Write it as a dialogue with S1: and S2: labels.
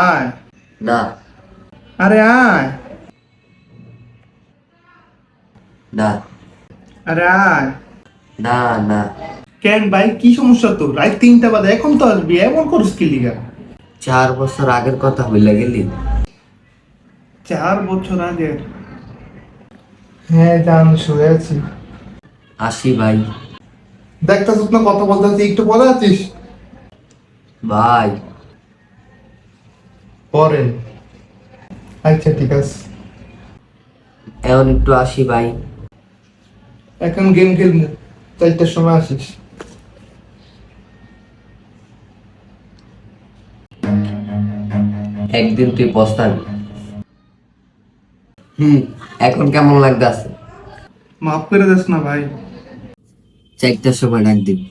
S1: আয়।
S2: না
S1: আরে আয়।
S2: না
S1: আরে আয়।
S2: না না
S1: কেন ভাই, কি সমস্যা তোর? রাত 3টা বাজে, এখন তো আসবি, এমন করিস কি লিগা?
S2: 4 বছর আগের কথা ভুলে গেলি?
S1: 4 বছর আগের? হ্যাঁ জান, শুয়ে আছি।
S2: আসি ভাই।
S1: দেখতেছিস না কথা বলতেছি, একটু পরে আছিস?
S2: ভাই
S1: পরে। আচ্ছা ঠিক আছে।
S2: এখন একটু আসি ভাই।
S1: এখন গেম খেলবো, 4টার সময় আসিস।
S2: একদিন তুই পস্তাবি। এখন কেমন লাগতেছে?
S1: মাফ করে দিস না ভাই।
S2: 4টার সময় ডাক দিবি।